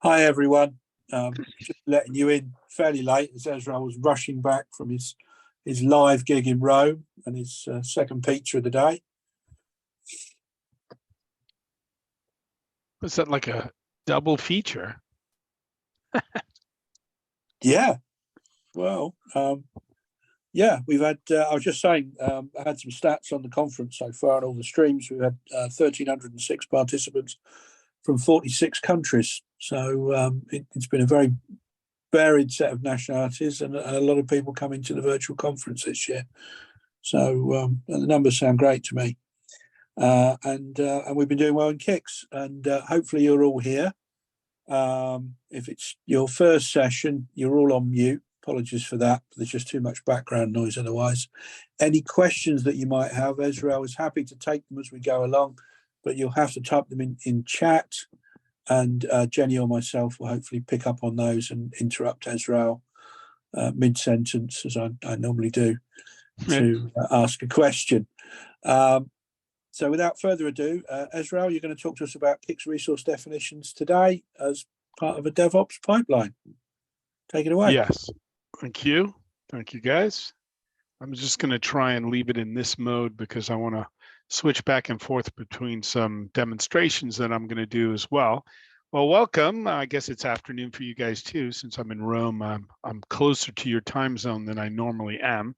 Hi everyone. Just letting you in fairly late as Ezra was rushing back from his live gig in Rome and his second pizza of the day. Was that like a double feature? Yeah. Well, yeah, we've had, I was just saying, I had some stats on the conference so far and all the streams. We've had 1,306 participants from 46 countries. So it's been a very varied set of nationalities and a lot of people coming to the virtual conference this year. So the numbers sound great to me. And we've been doing well in CICS, and hopefully you're all here. If it's your first session, you're all on mute. Apologies for that. There's just too much background noise otherwise. Any questions that you might have, Ezra is happy to take them as we go along, but you'll have to type them in chat, and Jenny or myself will hopefully pick up on those and interrupt Ezra mid-sentence, as I normally do, to ask a question. So without further ado, Ezra, you're going to talk to us about CICS resource definitions today as part of a DevOps pipeline. Take it away. Yes, thank you. Thank you, guys. I'm just going to try and leave it in this mode because I want to switch back and forth between some demonstrations that I'm going to do as well. Well, welcome. I guess it's afternoon for you guys too, since I'm in Rome. I'm closer to your time zone than I normally am.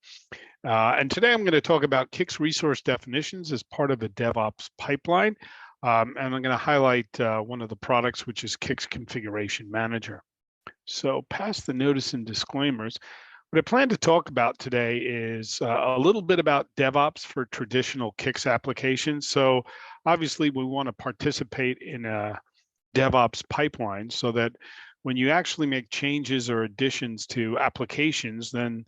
And today I'm going to talk about CICS resource definitions as part of a DevOps pipeline. And I'm going to highlight one of the products, which is CICS Configuration Manager. So past the notice and disclaimers, what I plan to talk about today is a little bit about DevOps for traditional CICS applications. So obviously we want to participate in a DevOps pipeline so that when you actually make changes or additions to applications, then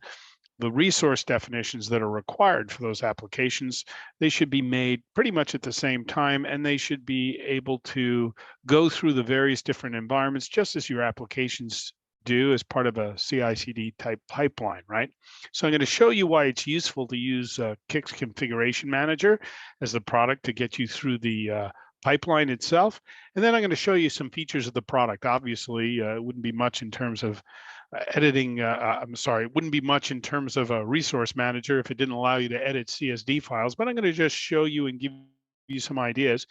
the resource definitions that are required for those applications, they should be made pretty much at the same time, and they should be able to go through the various different environments just as your applications do as part of a CI/CD type pipeline, right? So I'm going to show you why it's useful to use CICS Configuration Manager as the product to get you through the pipeline itself. And then I'm going to show you some features of the product. Obviously, it wouldn't be much in terms of editing, it wouldn't be much in terms of a resource manager if it didn't allow you to edit CSD files, but I'm going to just show you and give you some ideas,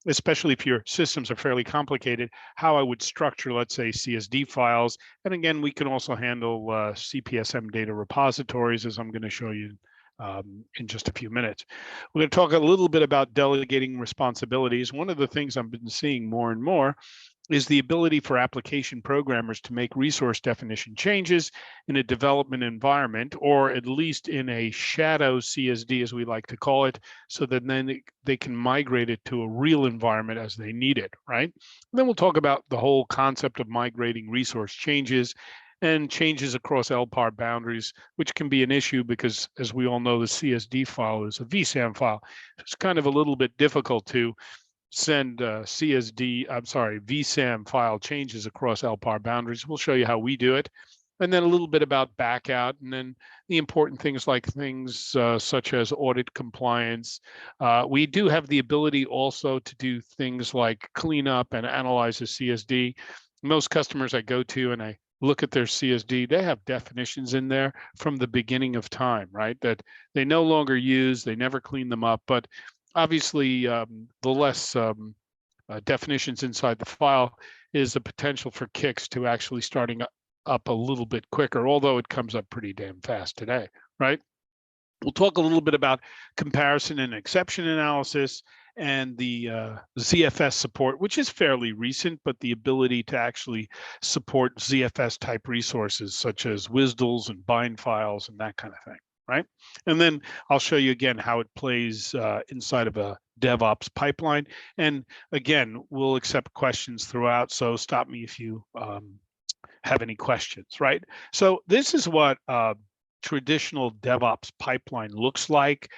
especially if your systems are fairly complicated, how I would structure, let's say, CSD files. And again, we can also handle CPSM data repositories, as I'm going to show you in just a few minutes. We're going to talk a little bit about delegating responsibilities. One of the things I've been seeing more and more is the ability for application programmers to make resource definition changes in a development environment, or at least in a shadow CSD, as we like to call it, so that then they can migrate it to a real environment as they need it, right? And then we'll talk about the whole concept of migrating resource changes and changes across LPAR boundaries, which can be an issue because, as we all know, the CSD file is a VSAM file. It's kind of a little bit difficult to send VSAM file changes across LPAR boundaries. We'll show you how we do it. And then a little bit about backout, and then the important things like things such as audit compliance. We do have the ability also to do things like clean up and analyze a CSD. Most customers I go to and I look at their CSD, they have definitions in there from the beginning of time, right? That they no longer use, they never clean them up, but obviously, the less definitions inside the file is the potential for CICS to actually starting up a little bit quicker, although it comes up pretty damn fast today, right? We'll talk a little bit about comparison and exception analysis and the ZFS support, which is fairly recent, but the ability to actually support ZFS type resources such as WSDLs and bind files and that kind of thing. Right? And then I'll show you again how it plays inside of a DevOps pipeline. And again, we'll accept questions throughout, so stop me if you have any questions, right? So this is what traditional DevOps pipeline looks like.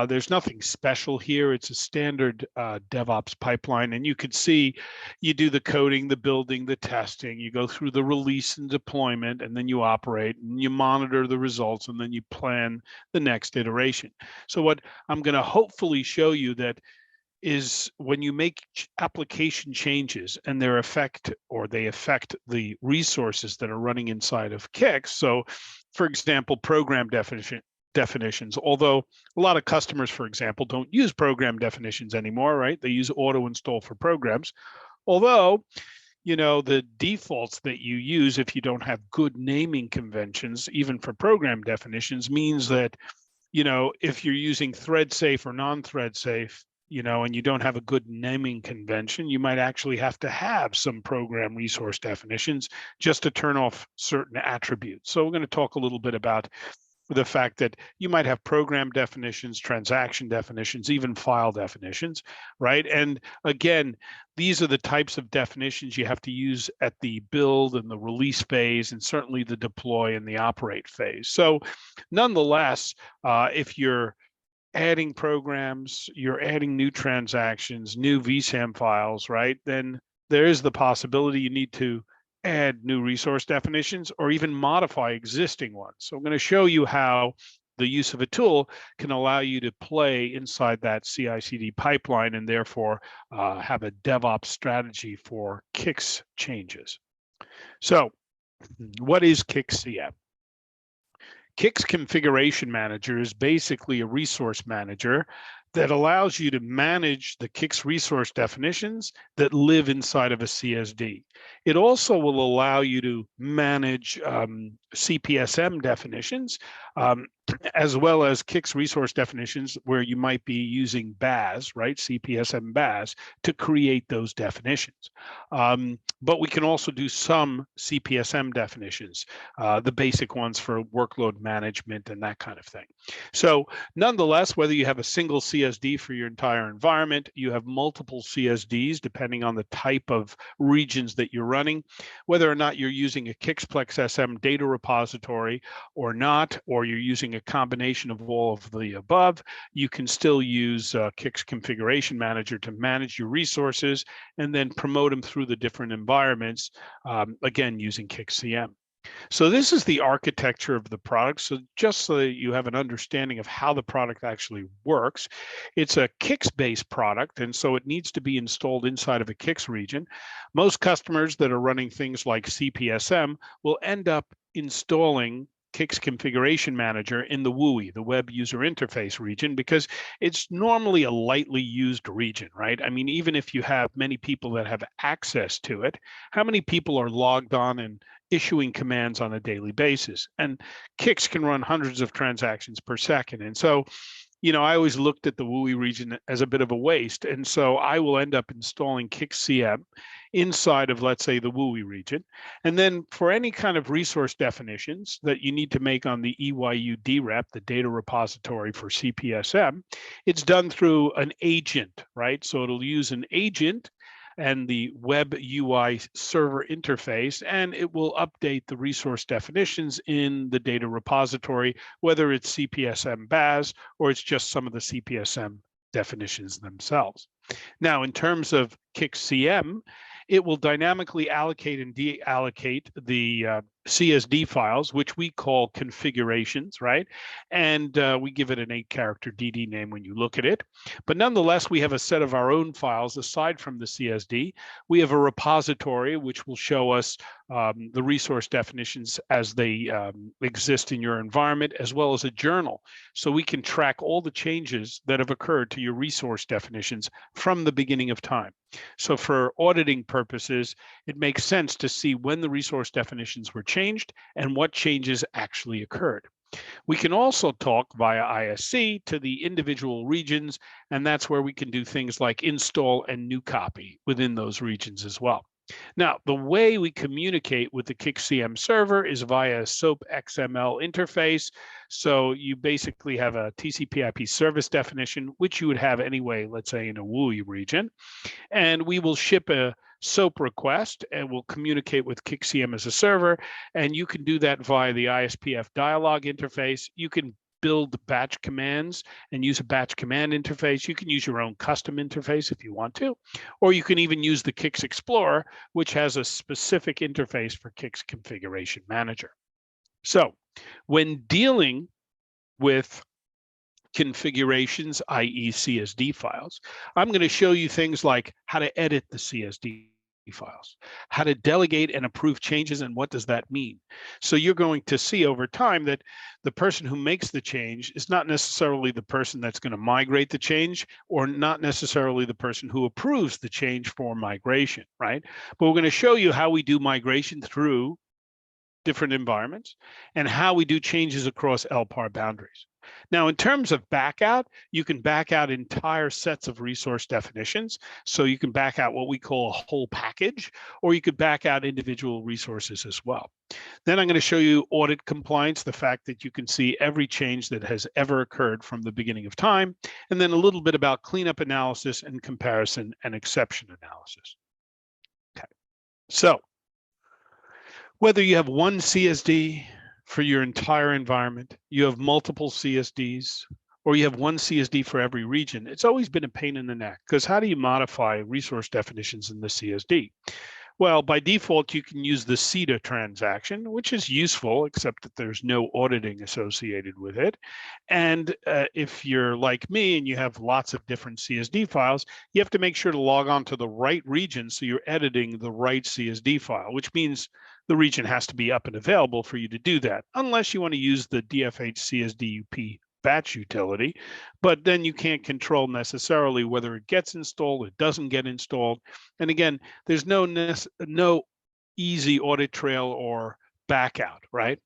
There's nothing special here. It's a standard DevOps pipeline, and you can see you do the coding, the building, the testing, you go through the release and deployment, and then you operate and you monitor the results, and then you plan the next iteration. So what I'm going to hopefully show you that is when you make application changes and they affect the resources that are running inside of CICS. So, for example, program definitions, although a lot of customers, for example, don't use program definitions anymore, right? They use auto install for programs. Although, the defaults that you use, if you don't have good naming conventions, even for program definitions, means that, if you're using thread safe or non-thread safe, and you don't have a good naming convention, you might actually have to have some program resource definitions just to turn off certain attributes. So we're going to talk a little bit about the fact that you might have program definitions, transaction definitions, even file definitions, right? And again, these are the types of definitions you have to use at the build and the release phase, and certainly the deploy and the operate phase. So nonetheless, if you're adding programs, you're adding new transactions, new vSAM files, right? Then there is the possibility you need to add new resource definitions or even modify existing ones. So I'm going to show you how the use of a tool can allow you to play inside that CI/CD pipeline and therefore have a DevOps strategy for CICS changes. So what is CICS CM? CICS Configuration Manager is basically a resource manager that allows you to manage the CICS resource definitions that live inside of a CSD. It also will allow you to manage CPSM definitions, as well as CICS resource definitions where you might be using BAS, right? CPSM BAS to create those definitions. But we can also do some CPSM definitions, the basic ones for workload management and that kind of thing. So nonetheless, whether you have a single CSD for your entire environment, you have multiple CSDs depending on the type of regions that you're running, whether or not you're using a CICSplex SM data repository or not, or you're using a combination of all of the above, you can still use CICS Configuration Manager to manage your resources and then promote them through the different environments, again, using CICS CM. So this is the architecture of the product. So just so that you have an understanding of how the product actually works, it's a CICS-based product, and so it needs to be installed inside of a CICS region. Most customers that are running things like CPSM will end up installing CICS Configuration Manager in the WUI, the Web User Interface region, because it's normally a lightly used region, right? I mean, even if you have many people that have access to it, how many people are logged on and issuing commands on a daily basis? And CICS can run hundreds of transactions per second. And so, I always looked at the WUI region as a bit of a waste. And so I will end up installing CICS CM inside of, let's say, the WUI region. And then for any kind of resource definitions that you need to make on the EYU DREP, the data repository for CPSM, it's done through an agent, right? So it'll use an agent and the web UI server interface, and it will update the resource definitions in the data repository, whether it's CPSM BAS or it's just some of the CPSM definitions themselves. Now, in terms of CICS CM, it will dynamically allocate and deallocate the CSD files, which we call configurations, right? And we give it an 8-character DD name when you look at it. But nonetheless, we have a set of our own files aside from the CSD. We have a repository which will show us the resource definitions as they exist in your environment, as well as a journal. So we can track all the changes that have occurred to your resource definitions from the beginning of time. So for auditing purposes, it makes sense to see when the resource definitions were changed and what changes actually occurred. We can also talk via ISC to the individual regions, and that's where we can do things like install and new copy within those regions as well. Now, the way we communicate with the CICS CM server is via a SOAP XML interface. So you basically have a TCP/IP service definition, which you would have anyway, let's say in a WUI region. And we will ship a SOAP request and we'll communicate with CICS CM as a server. And you can do that via the ISPF dialog interface. You can build batch commands and use a batch command interface. You can use your own custom interface if you want to, or you can even use the CICS Explorer, which has a specific interface for CICS Configuration Manager. So when dealing with configurations, i.e. CSD files. I'm going to show you things like how to edit the CSD files, how to delegate and approve changes, and what does that mean. So you're going to see over time that the person who makes the change is not necessarily the person that's going to migrate the change, or not necessarily the person who approves the change for migration, right? But we're going to show you how we do migration through different environments and how we do changes across LPAR boundaries. Now, in terms of backout, you can back out entire sets of resource definitions. So you can back out what we call a whole package, or you could back out individual resources as well. Then I'm going to show you audit compliance, the fact that you can see every change that has ever occurred from the beginning of time, and then a little bit about cleanup analysis and comparison and exception analysis. Okay, so whether you have one CSD for your entire environment, you have multiple CSDs, or you have one CSD for every region, it's always been a pain in the neck, because how do you modify resource definitions in the CSD? Well, by default, you can use the CETA transaction, which is useful, except that there's no auditing associated with it. And if you're like me and you have lots of different CSD files, you have to make sure to log on to the right region so you're editing the right CSD file, which means the region has to be up and available for you to do that, unless you want to use the DFH CSDUP batch utility, but then you can't control necessarily whether it gets installed, it doesn't get installed. And again, there's no easy audit trail or backout, right?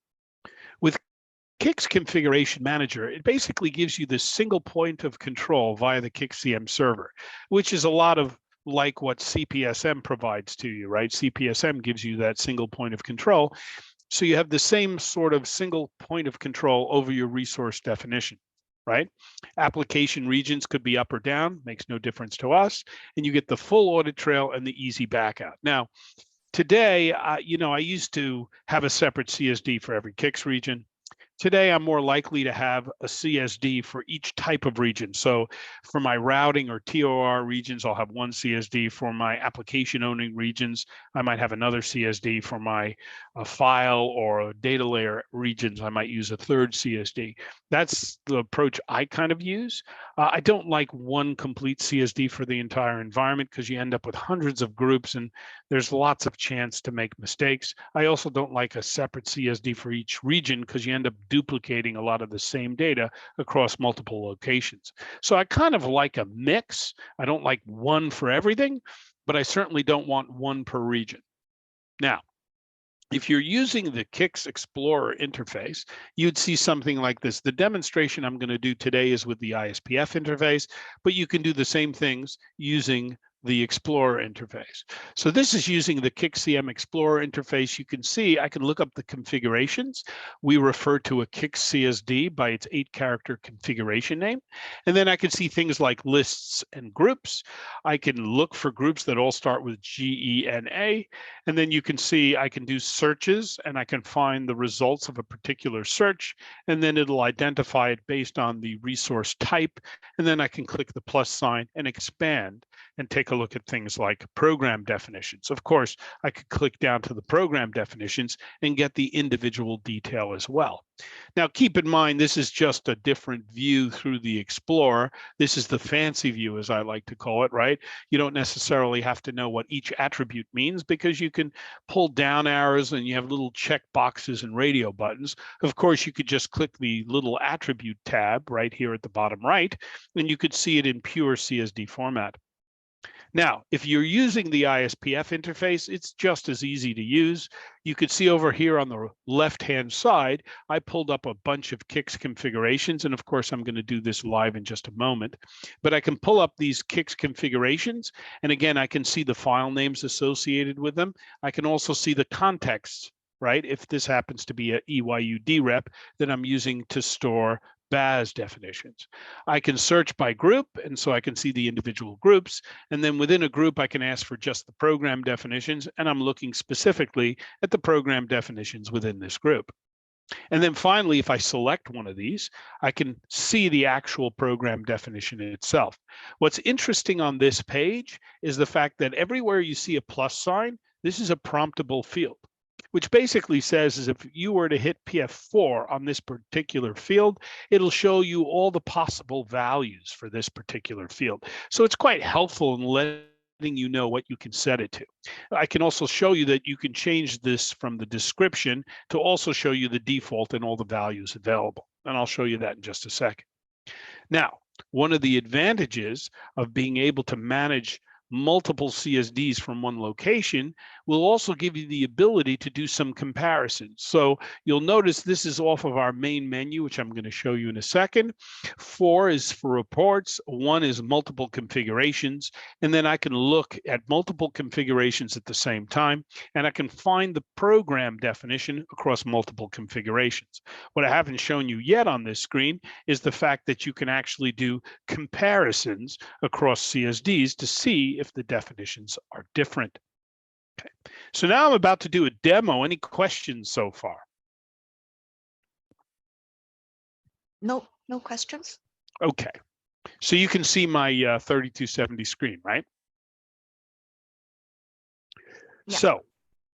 With CICS Configuration Manager, it basically gives you this single point of control via the CICS-CM server, which is a lot of like what CPSM provides to you, right? CPSM gives you that single point of control. So you have the same sort of single point of control over your resource definition, right? Application regions could be up or down, makes no difference to us. And you get the full audit trail and the easy backout. Now, today, I used to have a separate CSD for every CICS region. Today, I'm more likely to have a CSD for each type of region. So for my routing or TOR regions, I'll have one CSD. For my application owning regions, I might have another CSD. For my file or data layer regions, I might use a third CSD. That's the approach I kind of use. I don't like one complete CSD for the entire environment, because you end up with hundreds of groups and there's lots of chance to make mistakes. I also don't like a separate CSD for each region, because you end up duplicating a lot of the same data across multiple locations. So I kind of like a mix. I don't like one for everything, but I certainly don't want one per region. Now, if you're using the CICS Explorer interface, you'd see something like this. The demonstration I'm going to do today is with the ISPF interface, but you can do the same things using the Explorer interface. So this is using the CICS-CM Explorer interface. You can see I can look up the configurations. We refer to a CICS CSD by its 8-character configuration name. And then I can see things like lists and groups. I can look for groups that all start with GENA. And then you can see I can do searches and I can find the results of a particular search. And then it'll identify it based on the resource type. And then I can click the plus sign and expand and take a look at things like program definitions. Of course, I could click down to the program definitions and get the individual detail as well. Now, keep in mind, this is just a different view through the Explorer. This is the fancy view, as I like to call it, right? You don't necessarily have to know what each attribute means, because you can pull down arrows and you have little check boxes and radio buttons. Of course, you could just click the little attribute tab right here at the bottom right, and you could see it in pure CSD format. Now, if you're using the ISPF interface, it's just as easy to use. You could see over here on the left-hand side, I pulled up a bunch of CICS configurations. And of course, I'm going to do this live in just a moment. But I can pull up these CICS configurations. And again, I can see the file names associated with them. I can also see the context, right? If this happens to be a EYUD rep that I'm using to store BAS definitions. I can search by group, and so I can see the individual groups. And then within a group, I can ask for just the program definitions, and I'm looking specifically at the program definitions within this group. And then finally, if I select one of these, I can see the actual program definition itself. What's interesting on this page is the fact that everywhere you see a plus sign, this is a promptable field. which basically says is if you were to hit PF4 on this particular field, it'll show you all the possible values for this particular field. So it's quite helpful in letting you know what you can set it to. I can also show you that you can change this from the description to also show you the default and all the values available. And I'll show you that in just a second. Now, one of the advantages of being able to manage multiple CSDs from one location will also give you the ability to do some comparisons. So you'll notice this is off of our main menu, which I'm going to show you in a second. 4 is for reports, 1 is multiple configurations, and then I can look at multiple configurations at the same time, and I can find the program definition across multiple configurations. What I haven't shown you yet on this screen is the fact that you can actually do comparisons across CSDs to see if the definitions are different. Okay, so now I'm about to do a demo. Any questions so far? No questions. Okay, so you can see my 3270 screen, right? Yeah. So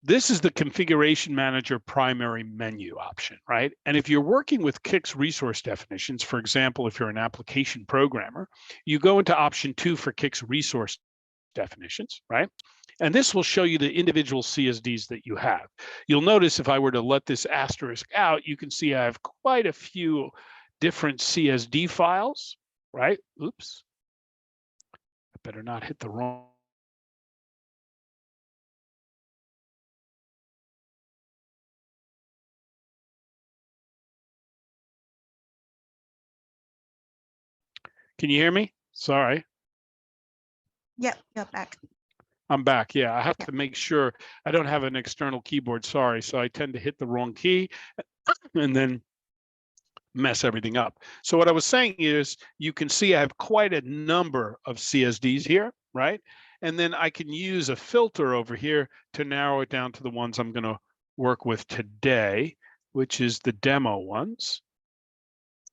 this is the Configuration Manager primary menu option, right? And if you're working with CICS resource definitions, for example, if you're an application programmer, you go into option 2 for CICS resource definitions, right? And this will show you the individual CSDs that you have. You'll notice if I were to let this asterisk out, you can see I have quite a few different CSD files, right? Oops. I better not hit the wrong. Can you hear me? Sorry. Yep, you're back. I'm back. Yeah, I have to make sure I don't have an external keyboard. Sorry. So I tend to hit the wrong key and then mess everything up. So what I was saying is you can see I have quite a number of CSDs here, right? And then I can use a filter over here to narrow it down to the ones I'm going to work with today, which is the demo ones.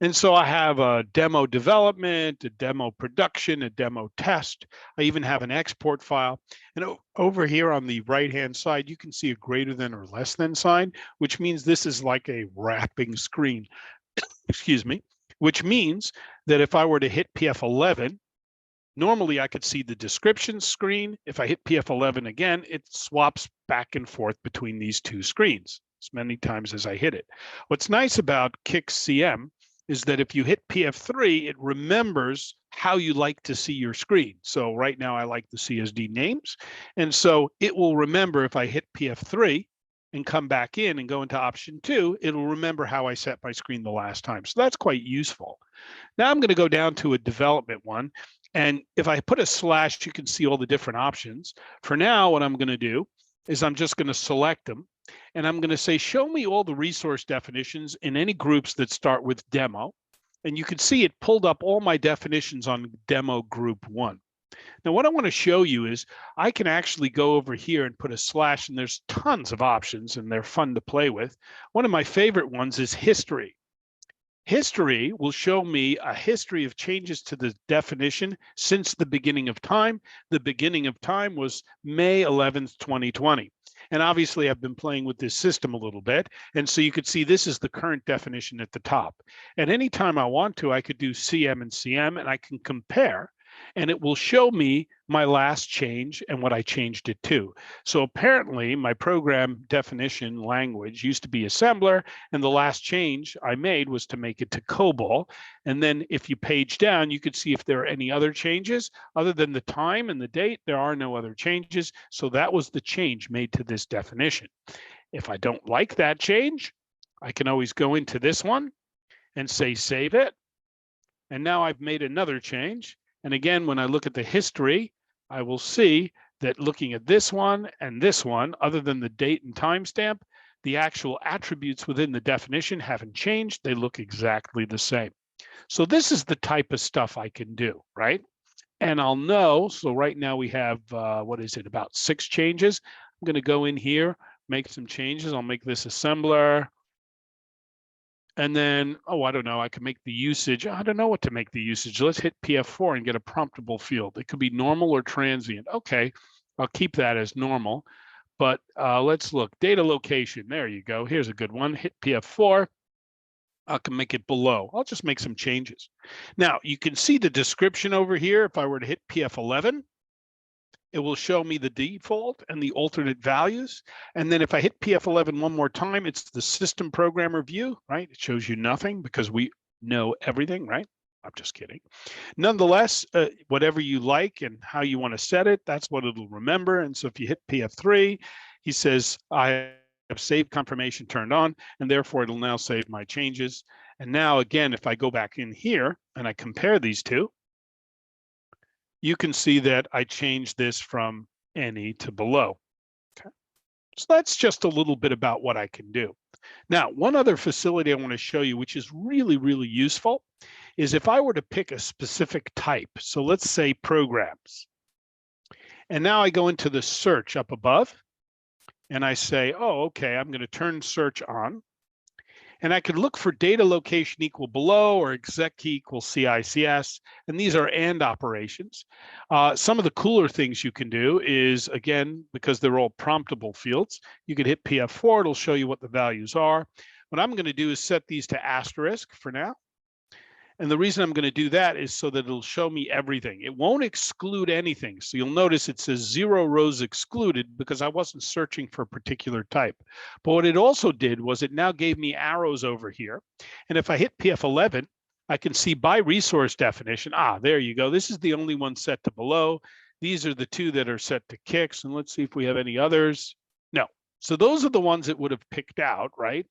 And so I have a demo development, a demo production, a demo test. I even have an export file. And over here on the right-hand side, you can see a greater than or less than sign, which means this is like a wrapping screen, excuse me, which means that if I were to hit PF11, normally I could see the description screen. If I hit PF11 again, it swaps back and forth between these two screens as many times as I hit it. What's nice about CICS CM is that if you hit PF3, it remembers how you like to see your screen. So right now I like the CSD names. And so it will remember if I hit PF3 and come back in and go into option 2, it'll remember how I set my screen the last time. So that's quite useful. Now I'm going to go down to a development one. And if I put a slash, you can see all the different options. For now, what I'm going to do is I'm just going to select them. And I'm going to say, show me all the resource definitions in any groups that start with demo. And you can see it pulled up all my definitions on demo group 1. Now, what I want to show you is I can actually go over here and put a slash, and there's tons of options, and they're fun to play with. One of my favorite ones is history. History will show me a history of changes to the definition since the beginning of time. The beginning of time was May 11th, 2020. And obviously, I've been playing with this system a little bit. And so you could see this is the current definition at the top. And anytime I want to, I could do CM and CM, and I can compare. And it will show me my last change and what I changed it to. So apparently my program definition language used to be assembler, and the last change I made was to make it to COBOL. And then if you page down, you could see if there are any other changes. Other than the time and the date, there are no other changes. So that was the change made to this definition. If I don't like that change, I can always go into this one and say save it. And now I've made another change. And again, when I look at the history, I will see that looking at this one and this one, other than the date and timestamp, the actual attributes within the definition haven't changed. They look exactly the same. So this is the type of stuff I can do, right? And I'll know, so right now we have, what is it, about 6 changes. I'm going to go in here, make some changes. I'll make this assembler. And then, oh, I don't know, I can make the usage. I don't know what to make the usage. Let's hit PF4 and get a promptable field. It could be normal or transient. Okay, I'll keep that as normal. But let's look, data location. There you go. Here's a good one. Hit PF4. I can make it below. I'll just make some changes. Now, you can see the description over here. If I were to hit PF11, it will show me the default and the alternate values. And then if I hit PF11 one more time, it's the system programmer view, right? It shows you nothing because we know everything, right? I'm just kidding. Nonetheless, whatever you like and how you want to set it, that's what it'll remember. And so if you hit PF3, he says, I have saved confirmation turned on, and therefore it'll now save my changes. And now again, if I go back in here and I compare these two, you can see that I changed this from any to below. Okay. So that's just a little bit about what I can do. Now, one other facility I want to show you, which is really, really useful, is if I were to pick a specific type. So let's say programs. And now I go into the search up above and I say, oh, okay, I'm going to turn search on. And I could look for data location equal below or exec key equal CICS. And these are AND operations. Some of the cooler things you can do is, again, because they're all promptable fields, you could hit PF4, it'll show you what the values are. What I'm going to do is set these to asterisk for now. And the reason I'm going to do that is so that it'll show me everything. It won't exclude anything. So you'll notice it says 0 rows excluded because I wasn't searching for a particular type. But what it also did was it now gave me arrows over here. And if I hit PF11, I can see by resource definition. There you go. This is the only one set to below. These are the two that are set to CICS. And let's see if we have any others. No. So those are the ones it would have picked out, right?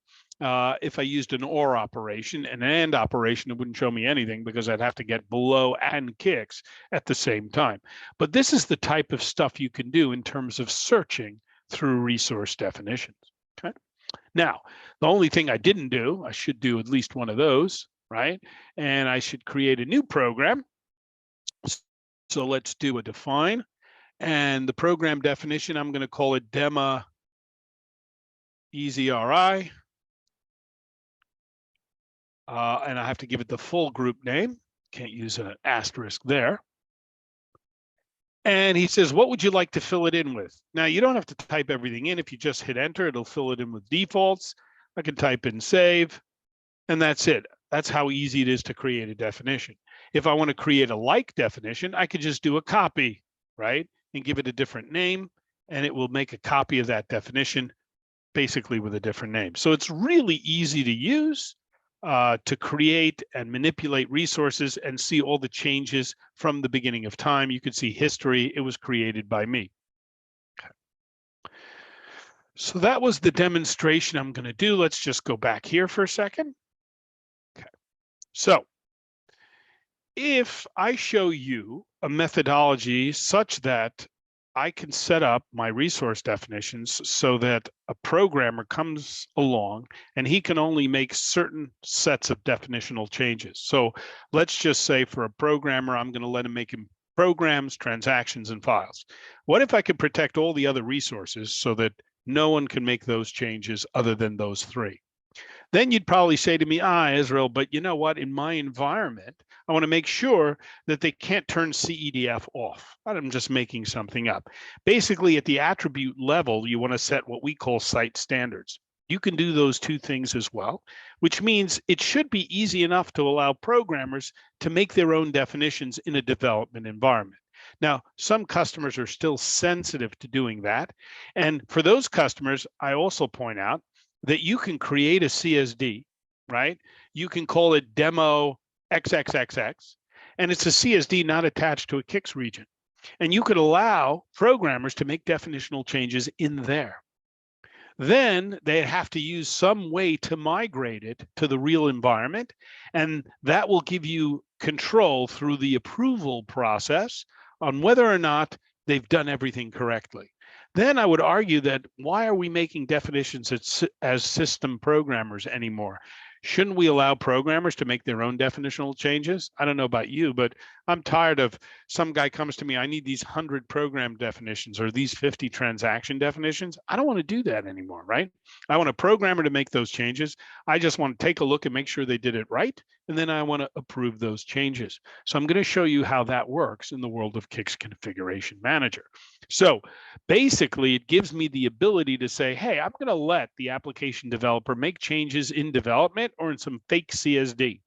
If I used an OR operation, an AND operation, it wouldn't show me anything because I'd have to get below and CICS at the same time. But this is the type of stuff you can do in terms of searching through resource definitions. Okay. Now, the only thing I didn't do, I should do at least one of those, right? And I should create a new program. So let's do a define. And the program definition, I'm going to call it demo EZRI. And I have to give it the full group name. Can't use an asterisk there. And he says, what would you like to fill it in with? Now, you don't have to type everything in. If you just hit enter, it'll fill it in with defaults. I can type in save, and that's it. That's how easy it is to create a definition. If I want to create a like definition, I could just do a copy, right? And give it a different name, and it will make a copy of that definition, basically with a different name. So it's really easy to use. To create and manipulate resources and see all the changes from the beginning of time. You can see history. It was created by me. Okay. So that was the demonstration I'm going to do. Let's just go back here for a second. Okay. So if I show you a methodology such that I can set up my resource definitions so that a programmer comes along and he can only make certain sets of definitional changes. So let's just say for a programmer, I'm going to let him make him programs, transactions, and files. What if I could protect all the other resources so that no one can make those changes other than those three? Then you'd probably say to me, Israel, but you know what? In my environment, I want to make sure that they can't turn CEDF off. I'm just making something up. Basically, at the attribute level, you want to set what we call site standards. You can do those two things as well, which means it should be easy enough to allow programmers to make their own definitions in a development environment. Now, some customers are still sensitive to doing that. And for those customers, I also point out that you can create a CSD, right? You can call it demo XXXX, and it's a CSD not attached to a CICS region. And you could allow programmers to make definitional changes in there. Then they have to use some way to migrate it to the real environment, and that will give you control through the approval process on whether or not they've done everything correctly. Then I would argue that why are we making definitions as system programmers anymore? Shouldn't we allow programmers to make their own definitional changes? I don't know about you, but I'm tired of some guy comes to me, I need these 100 program definitions or these 50 transaction definitions. I don't want to do that anymore, right? I want a programmer to make those changes. I just want to take a look and make sure they did it right and then I want to approve those changes. So I'm going to show you how that works in the world of CICS Configuration Manager. So basically, it gives me the ability to say, hey, I'm going to let the application developer make changes in development or in some fake CSD.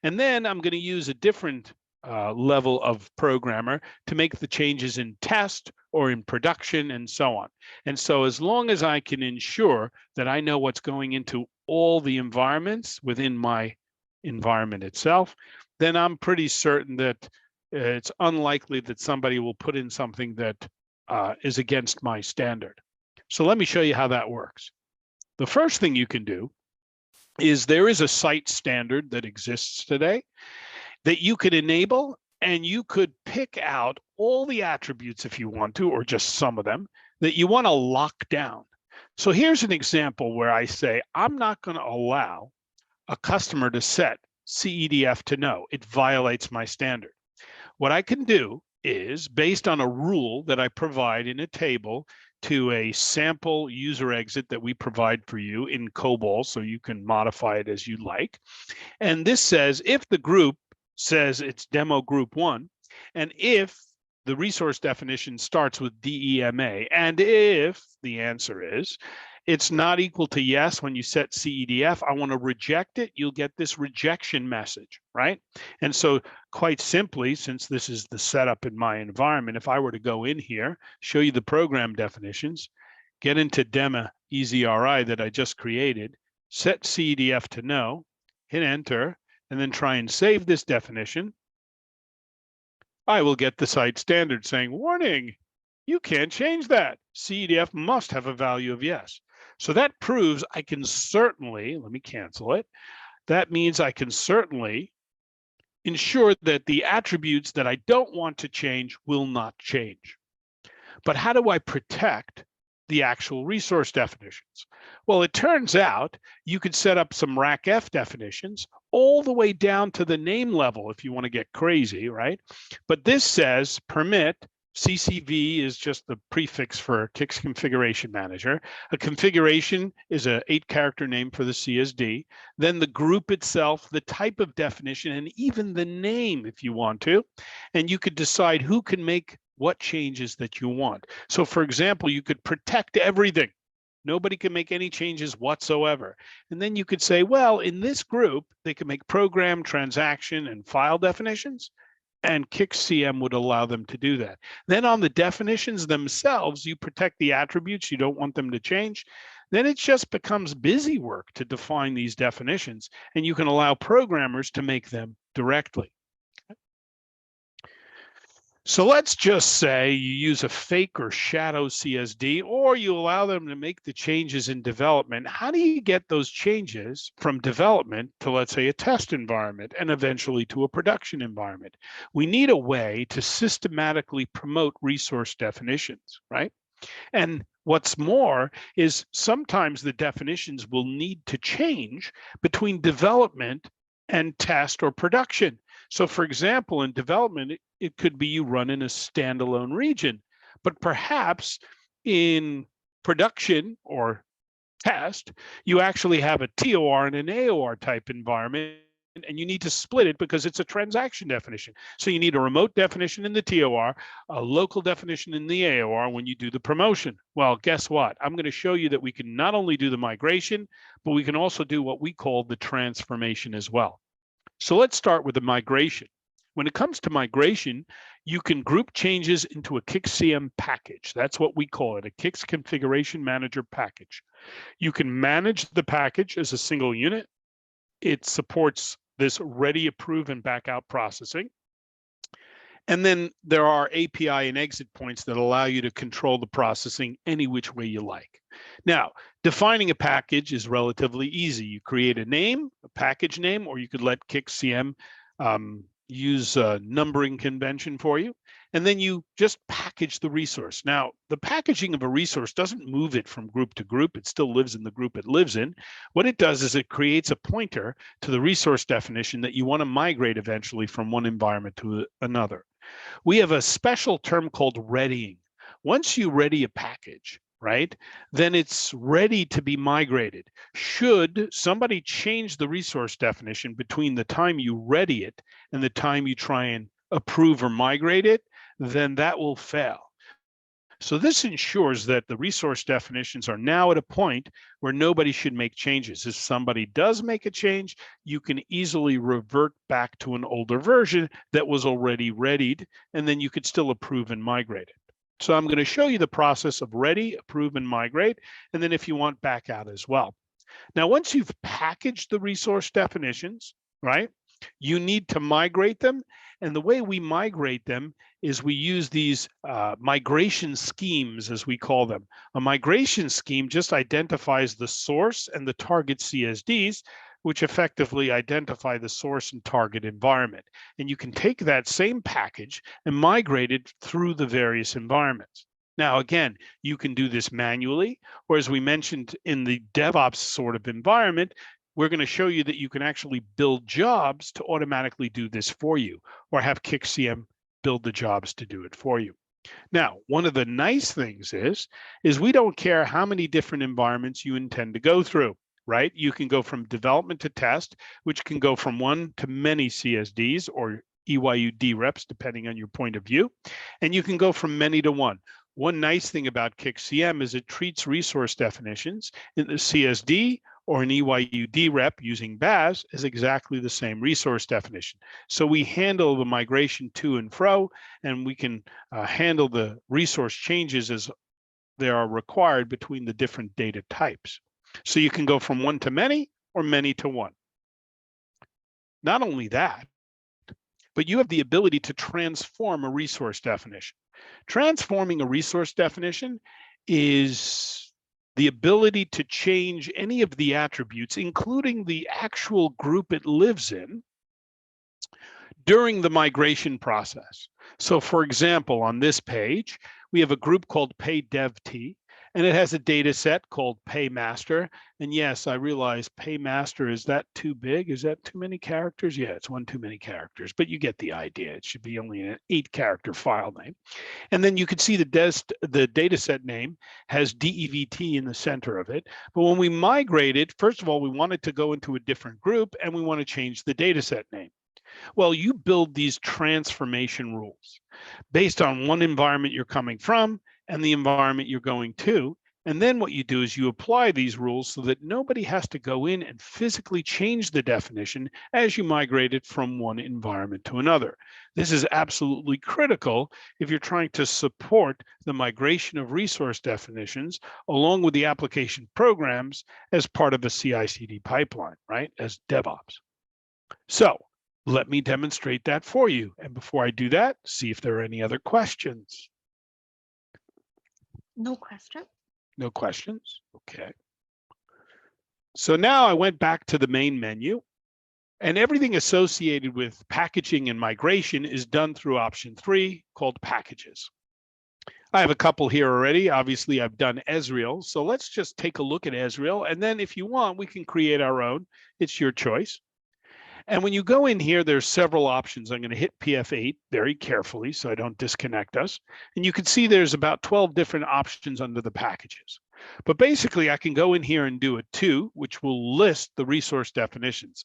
And then I'm going to use a different level of programmer to make the changes in test or in production and so on. And so as long as I can ensure that I know what's going into all the environments within my environment itself, then I'm pretty certain that it's unlikely that somebody will put in something that is against my standard. So let me show you how that works. The first thing you can do is there is a site standard that exists today that you could enable, and you could pick out all the attributes if you want to, or just some of them that you want to lock down. So here's an example where I say, I'm not going to allow a customer to set CEDF to no. It violates my standard. What I can do is, based on a rule that I provide in a table to a sample user exit that we provide for you in COBOL, so you can modify it as you like. And this says, if the group says it's demo group 1, and if the resource definition starts with DEMA, and if the answer is it's not equal to yes when you set CEDF, I want to reject it, you'll get this rejection message, right? And so quite simply, since this is the setup in my environment, if I were to go in here, show you the program definitions, get into demo EZRI that I just created, set CEDF to no, hit enter, and then try and save this definition, I will get the site standard saying, warning, you can't change that. CEDF must have a value of yes. So that proves I can certainly, let me cancel it. That means I can certainly ensure that the attributes that I don't want to change will not change. But how do I protect the actual resource definitions? Well, it turns out you could set up some RACF definitions all the way down to the name level if you want to get crazy, right? But this says permit, CCV is just the prefix for CICS Configuration Manager. A configuration is an 8-character name for the CSD. Then the group itself, the type of definition, and even the name if you want to. And you could decide who can make what changes that you want. So for example, you could protect everything. Nobody can make any changes whatsoever. And then you could say, well, in this group, they can make program, transaction, and file definitions, and CICS CM would allow them to do that. Then on the definitions themselves, you protect the attributes. You don't want them to change. Then it just becomes busy work to define these definitions, and you can allow programmers to make them directly. So let's just say you use a fake or shadow CSD, or you allow them to make the changes in development. How do you get those changes from development to, let's say, a test environment and eventually to a production environment? We need a way to systematically promote resource definitions, right? And what's more is sometimes the definitions will need to change between development and test or production. So for example, in development, it could be you run in a standalone region, but perhaps in production or test, you actually have a TOR and an AOR type environment, and you need to split it because it's a transaction definition. So you need a remote definition in the TOR, a local definition in the AOR when you do the promotion. Well, guess what? I'm going to show you that we can not only do the migration, but we can also do what we call the transformation as well. So let's start with the migration. When it comes to migration, you can group changes into a CICS CM package. That's what we call it, a CICS Configuration Manager package. You can manage the package as a single unit. It supports this ready, approve, and back out processing. And then there are API and exit points that allow you to control the processing any which way you like. Now, defining a package is relatively easy. You create a name, a package name, or you could let CICS CM use a numbering convention for you. And then you just package the resource. Now, the packaging of a resource doesn't move it from group to group. It still lives in the group it lives in. What it does is it creates a pointer to the resource definition that you want to migrate eventually from one environment to another. We have a special term called readying. Once you ready a package, right, then it's ready to be migrated. Should somebody change the resource definition between the time you ready it and the time you try and approve or migrate it, then that will fail. So this ensures that the resource definitions are now at a point where nobody should make changes. If somebody does make a change, you can easily revert back to an older version that was already readied, and then you could still approve and migrate it. So I'm going to show you the process of ready, approve, and migrate, and then if you want, back out as well. Now, once you've packaged the resource definitions, right, you need to migrate them. And the way we migrate them is we use these migration schemes, as we call them. A migration scheme just identifies the source and the target CSDs, which effectively identify the source and target environment. And you can take that same package and migrate it through the various environments. Now, again, you can do this manually, or as we mentioned in the DevOps sort of environment, we're going to show you that you can actually build jobs to automatically do this for you, or have CICS build the jobs to do it for you. Now, one of the nice things is we don't care how many different environments you intend to go through, right? You can go from development to test, which can go from one to many CSDs or EYUD reps, depending on your point of view. And you can go from many to one. One nice thing about CICS is it treats resource definitions in the CSD or an EYUD rep using BAS as exactly the same resource definition. So we handle the migration to and fro, and we can handle the resource changes as they are required between the different data types. So you can go from one to many or many to one. Not only that, but you have the ability to transform a resource definition. Transforming a resource definition is the ability to change any of the attributes, including the actual group it lives in, during the migration process. So for example, on this page, we have a group called PayDevT, and it has a data set called PayMaster. And yes, I realize PayMaster, is that too big? Is that too many characters? Yeah, it's one too many characters, but you get the idea. It should be only an 8-character file name. And then you can see the data set name has DEVT in the center of it. But when we migrate it, first of all, we want it to go into a different group, and we want to change the data set name. Well, you build these transformation rules based on one environment you're coming from and the environment you're going to. And then what you do is you apply these rules so that nobody has to go in and physically change the definition as you migrate it from one environment to another. This is absolutely critical if you're trying to support the migration of resource definitions along with the application programs as part of a CI/CD pipeline, right, as DevOps. So let me demonstrate that for you. And before I do that, see if there are any other questions. No question. No questions? Okay. So now I went back to the main menu, and everything associated with packaging and migration is done through option 3 called packages. I have a couple here already. Obviously, I've done Ezreal. So let's just take a look at Ezreal. And then if you want, we can create our own. It's your choice. And when you go in here, there's several options. I'm going to hit PF8 very carefully so I don't disconnect us. And you can see there's about 12 different options under the packages. But basically, I can go in here and do a 2, which will list the resource definitions.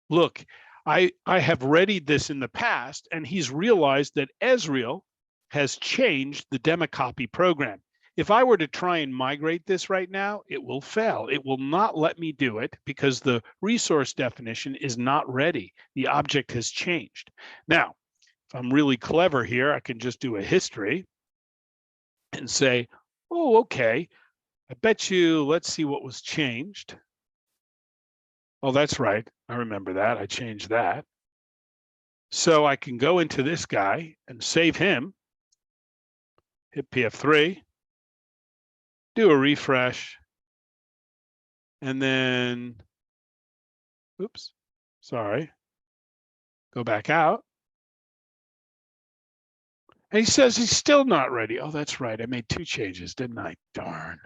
Look, I have readied this in the past, and he's realized that Ezreal has changed the democopy program. If I were to try and migrate this right now, it will fail. It will not let me do it because the resource definition is not ready. The object has changed. Now, if I'm really clever here, I can just do a history and say, oh, okay, I bet you, let's see what was changed. Oh, that's right. I remember that. I changed that. So I can go into this guy and save him, hit PF3. Do a refresh, and then, oops, sorry, go back out. And he says he's still not ready. Oh, that's right. I made 2 changes, didn't I? Darn.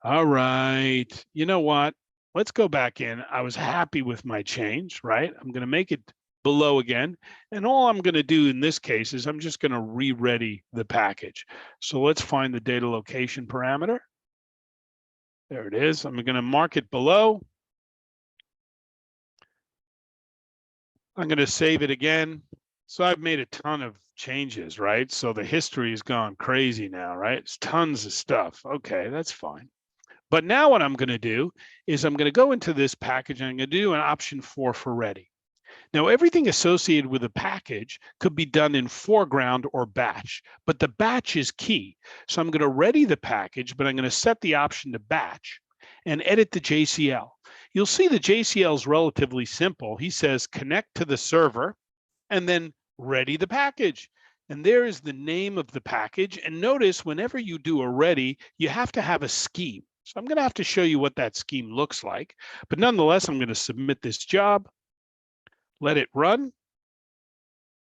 All right. You know what? Let's go back in. I was happy with my change, right? I'm going to make it below again. And all I'm going to do in this case is I'm just going to re-ready the package. So let's find the data location parameter. There it is. I'm going to mark it below. I'm going to save it again. So I've made a ton of changes, right? So the history has gone crazy now, right? It's tons of stuff. Okay, that's fine. But now what I'm going to do is I'm going to go into this package and I'm going to do an option 4 for ready. Now, everything associated with a package could be done in foreground or batch, but the batch is key. So I'm going to ready the package, but I'm going to set the option to batch and edit the JCL. You'll see the JCL is relatively simple. He says connect to the server and then ready the package. And there is the name of the package. And notice whenever you do a ready, you have to have a scheme. So I'm going to have to show you what that scheme looks like. But nonetheless, I'm going to submit this job. Let it run.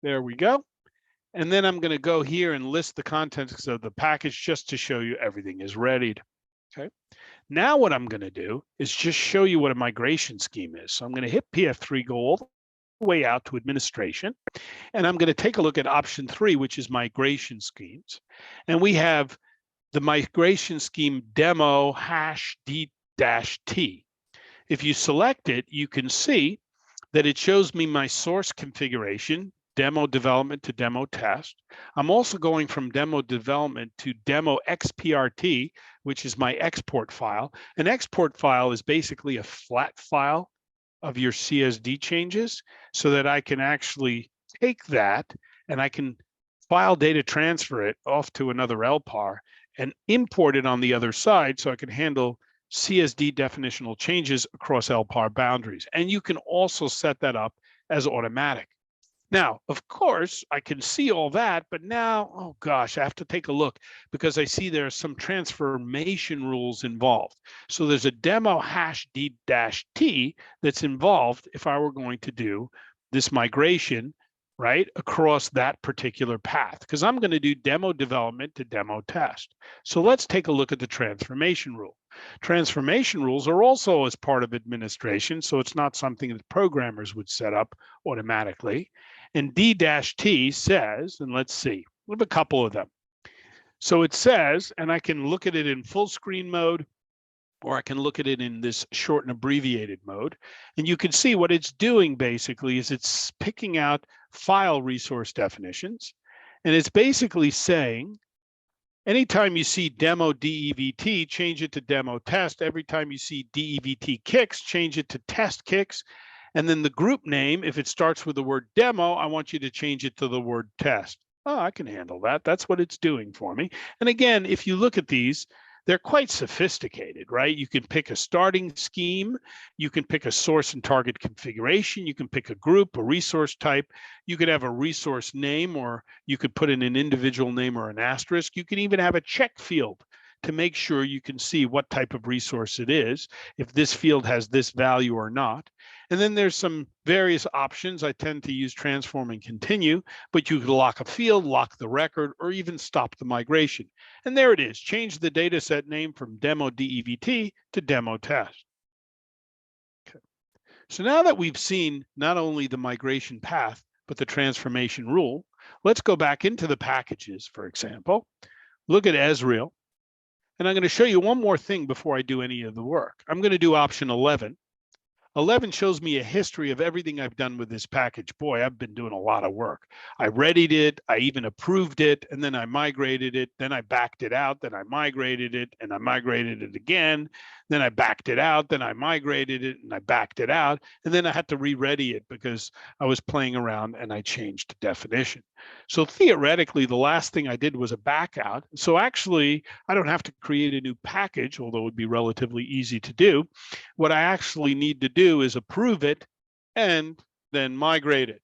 There we go. And then I'm going to go here and list the contents of the package just to show you everything is readied. Okay. Now what I'm going to do is just show you what a migration scheme is. So I'm going to hit PF3, go all the way out to administration. And I'm going to take a look at option 3, which is migration schemes. And we have the migration scheme demo #d-t. If you select it, you can see that it shows me my source configuration, demo development to demo test. I'm also going from demo development to demo XPRT, which is my export file. An export file is basically a flat file of your CSD changes so that I can actually take that and I can file data transfer it off to another LPAR and import it on the other side so I can handle CSD definitional changes across LPAR boundaries. And you can also set that up as automatic. Now, of course, I can see all that, but now, oh gosh, I have to take a look because I see there are some transformation rules involved. So there's a demo #d-t that's involved if I were going to do this migration, right, across that particular path, because I'm going to do demo development to demo test. So let's take a look at the transformation rule. Transformation rules are also as part of administration, so it's not something that programmers would set up automatically. And D-T says, and let's see, we have a couple of them. So it says, and I can look at it in full screen mode, or I can look at it in this short and abbreviated mode. And you can see what it's doing basically is it's picking out file resource definitions. And it's basically saying, anytime you see demo DEVT, change it to demo test. Every time you see DEVT kicks, change it to test kicks. And then the group name, if it starts with the word demo, I want you to change it to the word test. Oh, I can handle that. That's what it's doing for me. And again, if you look at these, they're quite sophisticated, right? You can pick a starting scheme. You can pick a source and target configuration. You can pick a group, a resource type. You could have a resource name, or you could put in an individual name or an asterisk. You can even have a check field to make sure you can see what type of resource it is, if this field has this value or not. And then there's some various options. I tend to use transform and continue, but you could lock a field, lock the record, or even stop the migration. And there it is. Change the data set name from demo DEVT to demo test. Okay. So now that we've seen not only the migration path, but the transformation rule, let's go back into the packages, for example. Look at Ezreal. And I'm going to show you one more thing before I do any of the work. I'm going to do option 11. 11 shows me a history of everything I've done with this package. Boy, I've been doing a lot of work. I readied it, I even approved it, and then I migrated it, then I backed it out, then I migrated it, and I migrated it again, then I backed it out, then I migrated it, and I backed it out, and then I had to re-ready it because I was playing around and I changed the definition. So theoretically, the last thing I did was a back out. So actually, I don't have to create a new package, although it would be relatively easy to do. What I actually need to do is approve it and then migrate it.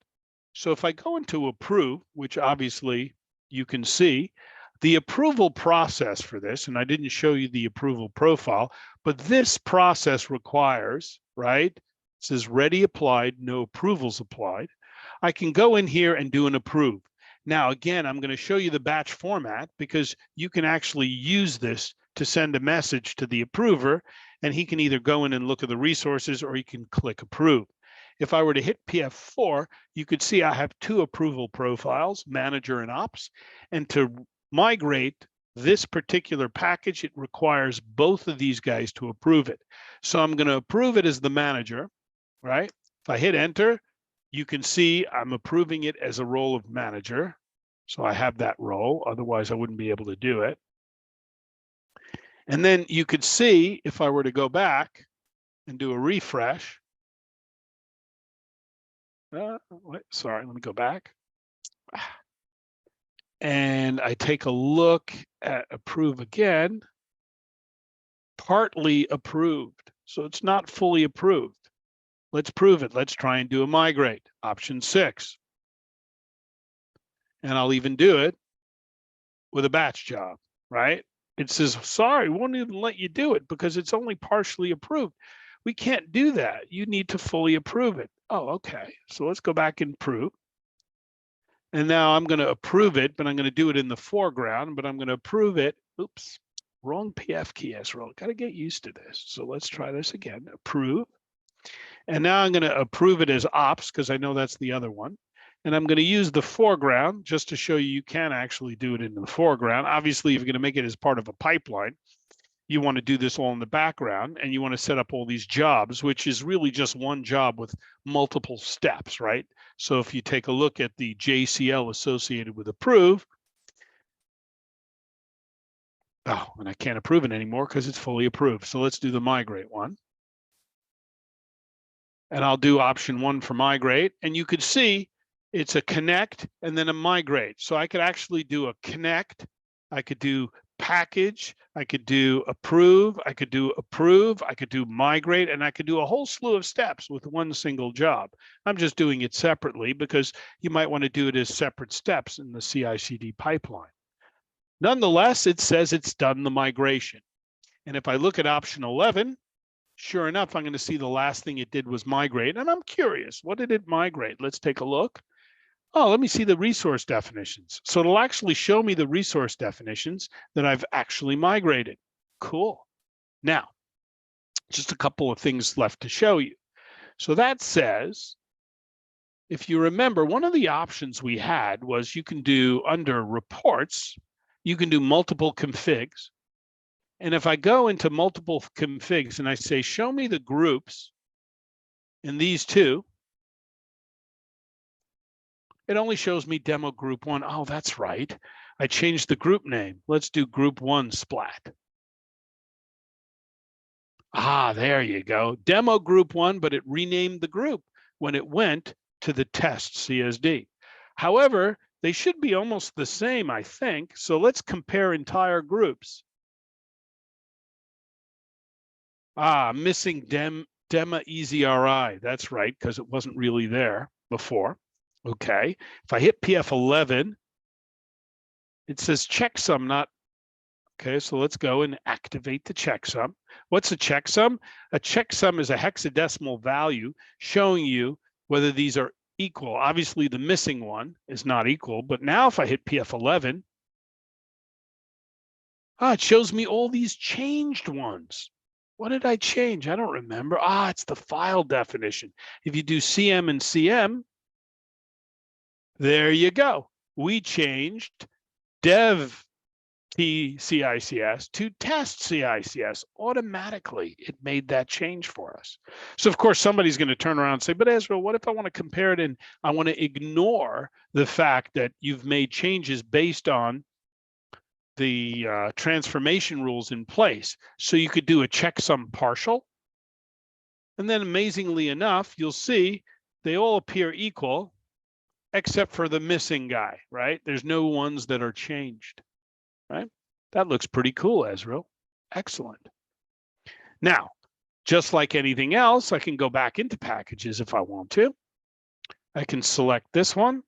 So if I go into approve, which obviously you can see, the approval process for this, and I didn't show you the approval profile, but this process requires, right? It says ready applied, no approvals applied. I can go in here and do an approve. Now, again, I'm going to show you the batch format because you can actually use this to send a message to the approver, and he can either go in and look at the resources or he can click approve. if I were to hit PF4, you could see I have two approval profiles, manager and ops. And to migrate this particular package, it requires both of these guys to approve it. So I'm going to approve it as the manager, right? If I hit enter, you can see I'm approving it as a role of manager. So I have that role, otherwise I wouldn't be able to do it. And then you could see if I were to go back and do a refresh. Sorry, let me go back. And I take a look at approve again, partly approved. So it's not fully approved. Let's prove it. Let's try and do a migrate, option 6. And I'll even do it with a batch job, right? It says, sorry, we won't even let you do it because it's only partially approved. We can't do that. You need to fully approve it. Oh, okay. So let's go back and prove. And now I'm going to approve it, but I'm going to do it in the foreground, but I'm going to approve it. Oops, wrong PF key, Ezra. Got to get used to this. So let's try this again. Approve. And now I'm going to approve it as ops because I know that's the other one. And I'm going to use the foreground just to show you can actually do it in the foreground. Obviously, if you're going to make it as part of a pipeline, you want to do this all in the background and you want to set up all these jobs, which is really just one job with multiple steps, right? So if you take a look at the JCL associated with approve, oh, and I can't approve it anymore because it's fully approved. So let's do the migrate one. And I'll do option 1 for migrate. And you could see it's a connect and then a migrate. So I could actually do a connect. I could do package. I could do approve. I could do approve. I could do migrate. And I could do a whole slew of steps with one single job. I'm just doing it separately because you might want to do it as separate steps in the CI/CD pipeline. Nonetheless, it says it's done the migration. And if I look at option 11, sure enough, I'm going to see the last thing it did was migrate. And I'm curious, what did it migrate? Let's take a look. Oh, let me see the resource definitions. So it'll actually show me the resource definitions that I've actually migrated. Cool. Now, just a couple of things left to show you. So that says, if you remember, one of the options we had was you can do under reports, you can do multiple configs. And if I go into multiple configs and I say, show me the groups in these two, it only shows me demo group 1. Oh, that's right. I changed the group name. Let's do group 1 splat. Ah, there you go. Demo group 1, but it renamed the group when it went to the test CSD. However, they should be almost the same, I think. So let's compare entire groups. Ah, missing Dema EZRI. That's right, because it wasn't really there before. Okay, if I hit PF11, it says checksum, not, okay, so let's go and activate the checksum. What's a checksum? A checksum is a hexadecimal value showing you whether these are equal. Obviously, the missing one is not equal, but now if I hit PF11, it shows me all these changed ones. What did I change? I don't remember. It's the file definition. If you do CM and CM, there you go. We changed dev CICS to test CICS automatically. It made that change for us. So of course, somebody's going to turn around and say, but Ezra, what if I want to compare it and I want to ignore the fact that you've made changes based on the transformation rules in place? So you could do a checksum partial. And then amazingly enough, you'll see they all appear equal, except for the missing guy, right? There's no ones that are changed, right? That looks pretty cool, Ezra. Excellent. Now, just like anything else, I can go back into packages if I want to. I can select this one,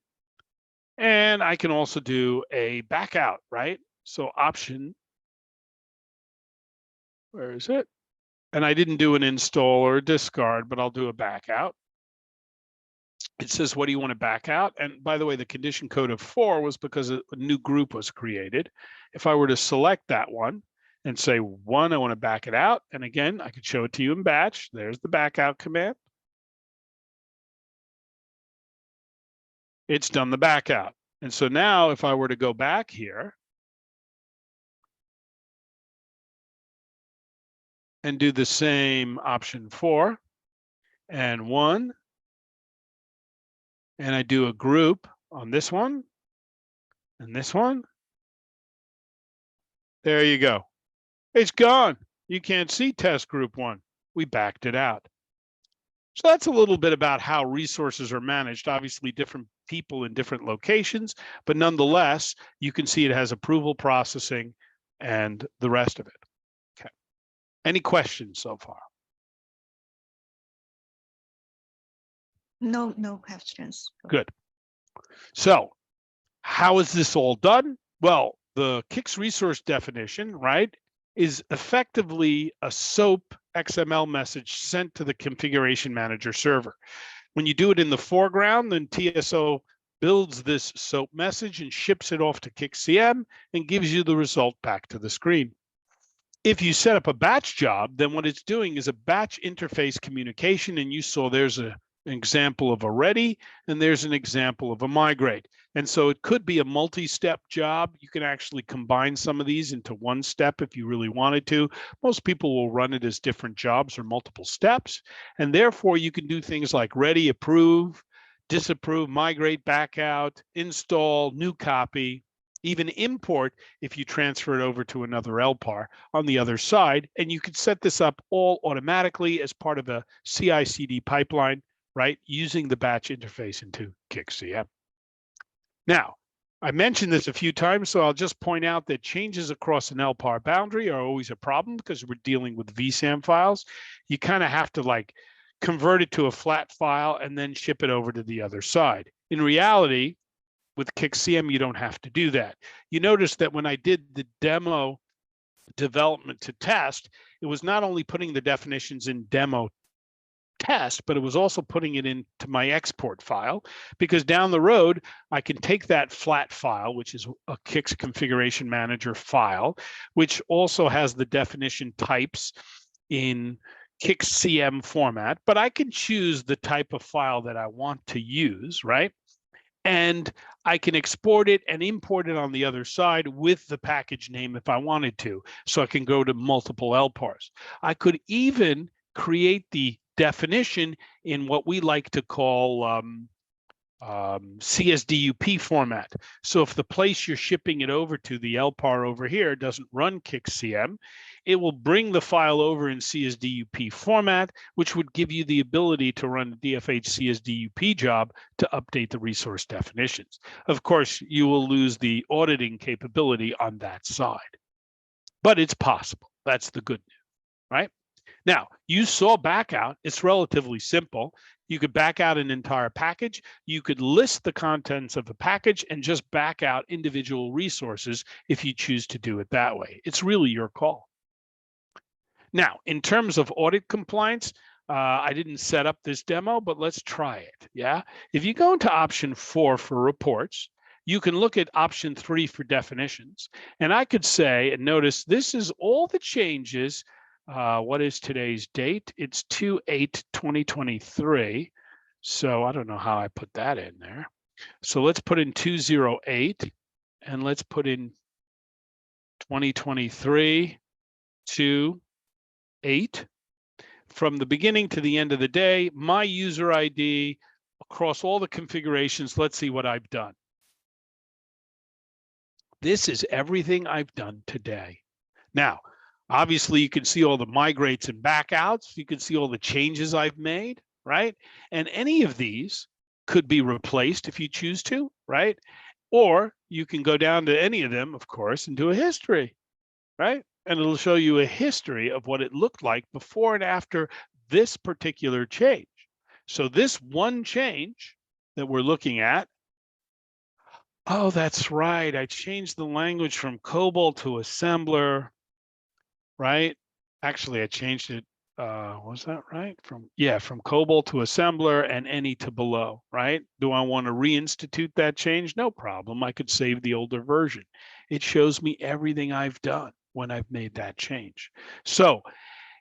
and I can also do a back out, right? So option, where is it? And I didn't do an install or a discard, but I'll do a back out. It says, what do you want to back out? And by the way, the condition code of 4 was because a new group was created. If I were to select that one and say 1, I want to back it out. And again, I could show it to you in batch. There's the back out command. it's done the back out. And so now if I were to go back here and do the same option 4 and 1, and I do a group on this one and this one, there you go. It's gone. You can't see test group 1. We backed it out. So that's a little bit about how resources are managed. Obviously, different people in different locations, but nonetheless, you can see it has approval processing and the rest of it. Okay. Any questions so far? No, no questions. Good. So how is this all done? Well, the CICS resource definition, right, is effectively a SOAP XML message sent to the configuration manager server. When you do it in the foreground, then TSO builds this SOAP message and ships it off to CICS-CM and gives you the result back to the screen. If you set up a batch job, then what it's doing is a batch interface communication, and you saw there's an example of a ready, and there's an example of a migrate. And so it could be a multi-step job. You can actually combine some of these into one step if you really wanted to. Most people will run it as different jobs or multiple steps. And therefore you can do things like ready, approve, disapprove, migrate, back out, install, new copy, even import if you transfer it over to another LPAR on the other side. And you can set this up all automatically as part of a CI/CD pipeline, right? Using the batch interface into CICS-CM. Now, I mentioned this a few times, so I'll just point out that changes across an LPAR boundary are always a problem because we're dealing with VSAM files. You kind of have to like convert it to a flat file and then ship it over to the other side. In reality, with CICS-CM, you don't have to do that. You notice that when I did the demo development to test, it was not only putting the definitions in demo test, but it was also putting it into my export file, because down the road, I can take that flat file, which is a CICS configuration manager file, which also has the definition types in CICS-CM format, but I can choose the type of file that I want to use, right? And I can export it and import it on the other side with the package name if I wanted to. So I can go to multiple LPARs. I could even create the definition in what we like to call CSDUP format. So if the place you're shipping it over to, the LPAR over here, doesn't run CICS-CM, it will bring the file over in CSDUP format, which would give you the ability to run a DFH CSDUP job to update the resource definitions. Of course, you will lose the auditing capability on that side, but it's possible. That's the good news, right? Now, you saw back out. It's relatively simple. You could back out an entire package. You could list the contents of the package and just back out individual resources if you choose to do it that way. It's really your call. Now, in terms of audit compliance, I didn't set up this demo, but let's try it, yeah? If you go into option 4 for reports, you can look at option 3 for definitions. And I could say, and notice this is all the changes. What is today's date? It's 2/8/2023. So I don't know how I put that in there. So let's put in 2/08 and let's put in 2023 2/8. From the beginning to the end of the day, my user ID across all the configurations. Let's see what I've done. This is everything I've done today. Now, obviously, you can see all the migrates and backouts. You can see all the changes I've made, right? And any of these could be replaced if you choose to, right? Or you can go down to any of them, of course, and do a history, right? And it'll show you a history of what it looked like before and after this particular change. So this one change that we're looking at, oh, that's right. I changed the language from COBOL to assembler, right? Actually, I changed it. Was that right? From COBOL to assembler and any to below, right? Do I want to reinstitute that change? No problem. I could save the older version. It shows me everything I've done when I've made that change. So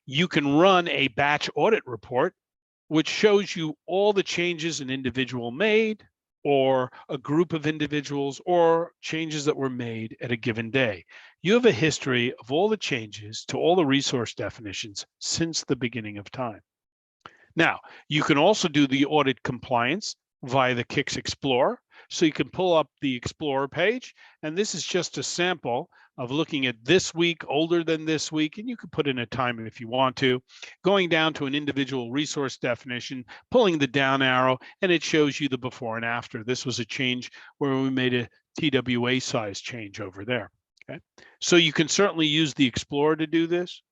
you can run a batch audit report, which shows you all the changes an individual made, or a group of individuals, or changes that were made at a given day. You have a history of all the changes to all the resource definitions since the beginning of time. Now, you can also do the audit compliance via the CICS Explorer. So you can pull up the Explorer page, and this is just a sample of looking at this week, older than this week, and you can put in a time if you want to, going down to an individual resource definition, pulling the down arrow, and it shows you the before and after. This was a change where we made a TWA size change over there. Okay, so you can certainly use the Explorer to do this.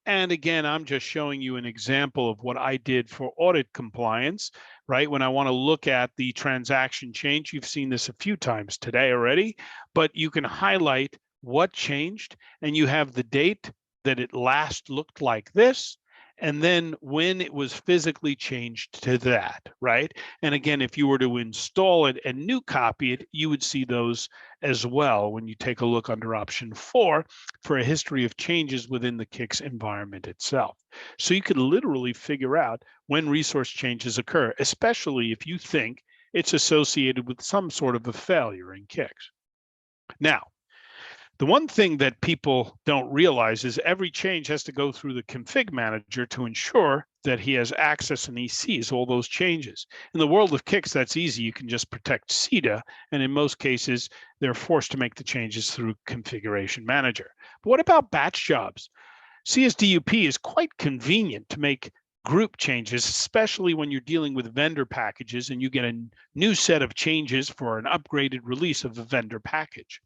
And again, I'm just showing you an example of what I did for audit compliance, right? When I want to look at the transaction change, you've seen this a few times today already, but you can highlight what changed, and you have the date that it last looked like this, and then when it was physically changed to that, right? And again, if you were to install it and new copy it, you would see those as well when you take a look under option 4 for a history of changes within the CICS environment itself. So you could literally figure out when resource changes occur, especially if you think it's associated with some sort of a failure in CICS. Now, the one thing that people don't realize is every change has to go through the config manager to ensure that he has access and he sees all those changes. In the world of CICS, that's easy. You can just protect CEDA, and in most cases, they're forced to make the changes through configuration manager. But what about batch jobs? CSDUP is quite convenient to make group changes, especially when you're dealing with vendor packages and you get a new set of changes for an upgraded release of a vendor package.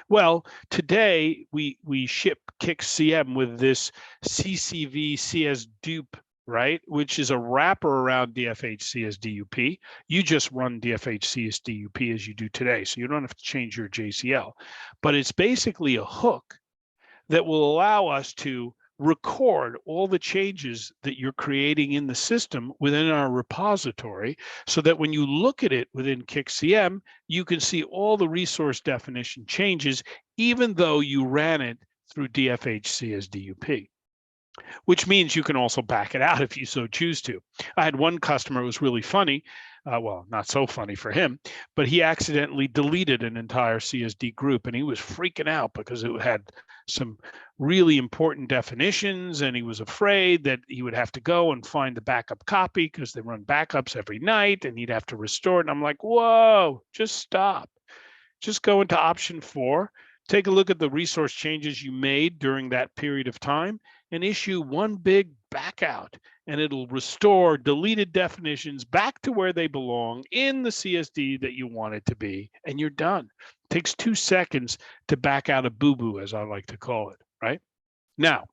Well, today we ship CICS CM with this CCV CSDUP, right? Which is a wrapper around DFH CSDUP. You just run DFH CSDUP as you do today, so you don't have to change your JCL. But it's basically a hook that will allow us to record all the changes that you're creating in the system within our repository, so that when you look at it within CICS-CM, you can see all the resource definition changes, even though you ran it through DFH CSDUP. Which means you can also back it out if you so choose to. I had one customer, it was really funny, well, not so funny for him, but he accidentally deleted an entire CSD group, and he was freaking out because it had some really important definitions, and he was afraid that he would have to go and find the backup copy because they run backups every night, and he'd have to restore it. And I'm like, whoa, just stop. Just go into option 4, take a look at the resource changes you made during that period of time, and issue one big backout, and it'll restore deleted definitions back to where they belong in the CSD that you want it to be, and you're done. It takes 2 seconds to back out a boo-boo, as I like to call it, right? Now,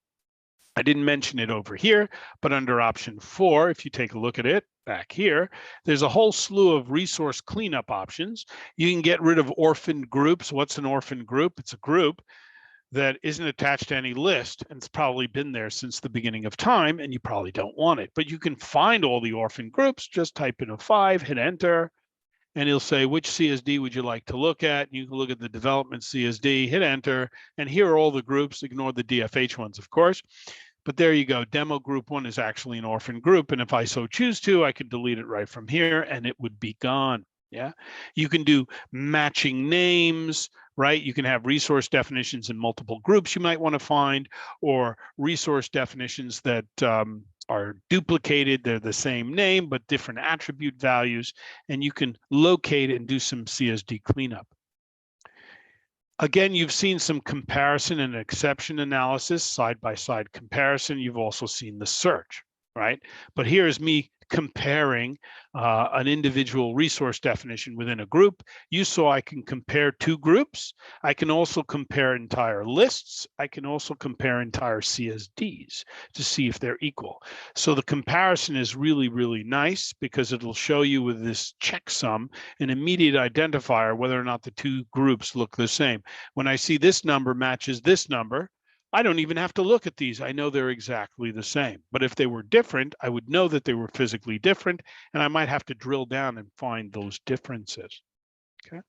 I didn't mention it over here, but under option 4, if you take a look at it back here, there's a whole slew of resource cleanup options. You can get rid of orphaned groups. What's an orphaned group? It's a group that isn't attached to any list, and it's probably been there since the beginning of time, and you probably don't want it. But you can find all the orphan groups, just type in a 5, hit enter, and he'll say, which CSD would you like to look at? And you can look at the development CSD, hit enter, and here are all the groups. Ignore the DFH ones, of course. But there you go. Demo group 1 is actually an orphan group, and if I so choose to, I could delete it right from here, and it would be gone. Yeah, you can do matching names, right? You can have resource definitions in multiple groups you might want to find, or resource definitions that are duplicated. They're the same name, but different attribute values, and you can locate and do some CSD cleanup. Again, you've seen some comparison and exception analysis, side-by-side comparison. You've also seen the search, right? But here's me comparing an individual resource definition within a group. You saw I can compare 2 groups. I can also compare entire lists. I can also compare entire CSDs to see if they're equal. So the comparison is really, really nice because it'll show you with this checksum an immediate identifier whether or not the 2 groups look the same. When I see this number matches this number, I don't even have to look at these. I know they're exactly the same. But if they were different, I would know that they were physically different, and I might have to drill down and find those differences. Okay.